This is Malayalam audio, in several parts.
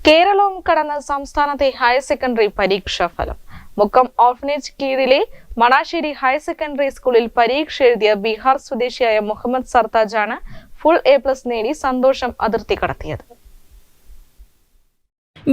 കേരളവും കടന്ന സംസ്ഥാനത്തെ ഹയർ സെക്കൻഡറി പരീക്ഷാ ഫലം. മുക്കം ഓർഫനേജ് കീഴിലെ മണാശ്ശേരി ഹയർ സെക്കൻഡറി സ്കൂളിൽ പരീക്ഷ എഴുതിയ ബീഹാർ സ്വദേശിയായ മുഹമ്മദ് സർതാജാണ് ഫുൾ A+ നേടി സന്തോഷം അതിർത്തി കടത്തിയത്.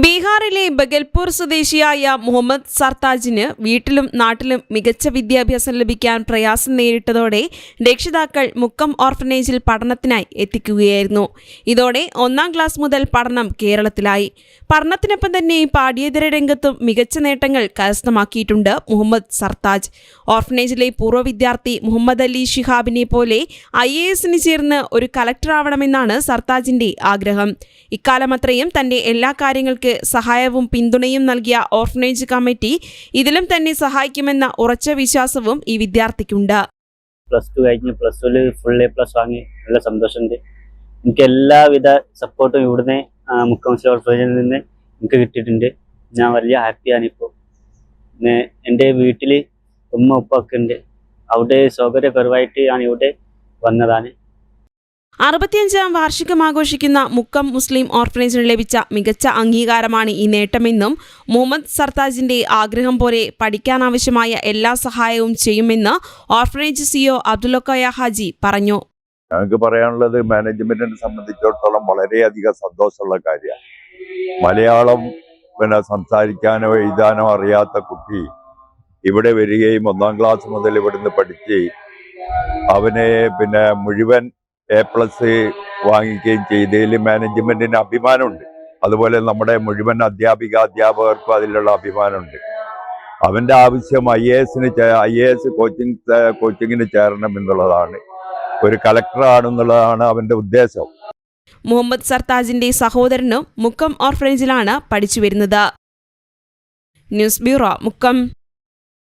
ബീഹാറിലെ ബഗൽപൂർ സ്വദേശിയായ മുഹമ്മദ് സർതാജിന് വീട്ടിലും നാട്ടിലും മികച്ച വിദ്യാഭ്യാസം ലഭിക്കാൻ പ്രയാസം നേരിട്ടതോടെ രക്ഷിതാക്കൾ മുക്കം ഓർഫനേജിൽ പഠനത്തിനായി എത്തിക്കുകയായിരുന്നു. ഇതോടെ 1-ാം ക്ലാസ് മുതൽ പഠനം കേരളത്തിലായി. പഠനത്തിനൊപ്പം തന്നെ പാഠ്യേതര രംഗത്തും മികച്ച നേട്ടങ്ങൾ കരസ്ഥമാക്കിയിട്ടുണ്ട് മുഹമ്മദ് സർതാജ്. ഓർഫനേജിലെ പൂർവ്വ വിദ്യാർത്ഥി മുഹമ്മദ് അലി ഷിഹാബിനെ പോലെ IAS-ന് ചേർന്ന് ഒരു കളക്ടറാവണമെന്നാണ് സർതാജിന്റെ ആഗ്രഹം. ഇക്കാലമത്രയും തന്റെ എല്ലാ കാര്യങ്ങൾക്കും സഹായവും പിന്തുണയും നൽകിയ ഓർഫനേജ് കമ്മിറ്റി ഇതിലും തന്നെ സഹായിക്കുമെന്ന ഉറച്ച വിശ്വാസവും ഈ വിദ്യാർത്ഥിക്കുണ്ട്. +2 കഴിഞ്ഞ് +2 ഫുൾ A+ വാങ്ങി നല്ല സന്തോഷമുണ്ട്. എനിക്ക് എല്ലാവിധ സപ്പോർട്ടും ഇവിടുന്ന് മുക്കം ഓർഫനേജിൽ നിന്ന് എനിക്ക് കിട്ടിയിട്ടുണ്ട്. ഞാൻ വലിയ ഹാപ്പിയാണ്. ഇപ്പോൾ എൻ്റെ വീട്ടിൽ ഉമ്മ ഉപ്പ ഒക്കെ ഉണ്ട്. അവിടെ സൗകര്യക്കുറവായിട്ട് ഞാൻ ഇവിടെ വന്നതാണ്. 65-ാം വാർഷികം ആഘോഷിക്കുന്ന മുക്കം മുസ്ലിം ഓർഫനേജിന് ലഭിച്ച മികച്ച അംഗീകാരമാണ് ഈ നേട്ടമെന്നും മുഹമ്മദ് സർതാജിന്റെ ആഗ്രഹം പോലെ പഠിക്കാനാവശ്യമായ എല്ലാ സഹായവും ചെയ്യുമെന്ന് ഓർഫനേജ് CEO അബ്ദുല്ലക്കോയ ഹാജി പറഞ്ഞു. ഞങ്ങൾക്ക് പറയാനുള്ളത് മാനേജ്മെന്റിനെ സംബന്ധിച്ചിടത്തോളം വളരെയധികം സന്തോഷമുള്ള കാര്യമാണ്. മലയാളം സംസാരിക്കാനോ എഴുതാനോ അറിയാത്ത കുട്ടി ഇവിടെ വരികയും 1-ാം ക്ലാസ് മുതൽ ഇവിടുന്ന് പഠിച്ച് അവനെ മുഴുവൻ A+ വാങ്ങിക്കുകയും ചെയ്തതിൽ മാനേജ്മെന്റിന് അഭിമാനമുണ്ട്. അതുപോലെ നമ്മുടെ മുഴുവൻ അധ്യാപകർക്കും അതിലുള്ള അഭിമാനമുണ്ട്. അവന്റെ ആവശ്യം IAS കോച്ചിങ്ങിന് ചേരണം എന്നുള്ളതാണ്. ഒരു കളക്ടറാണെന്നുള്ളതാണ് അവന്റെ ഉദ്ദേശം. മുഹമ്മദ് സർതാജിന്റെ സഹോദരനും മുക്കം ഓർഫനേജിലാണ് പഠിച്ചു വരുന്നത്. News bureau, Mukkam.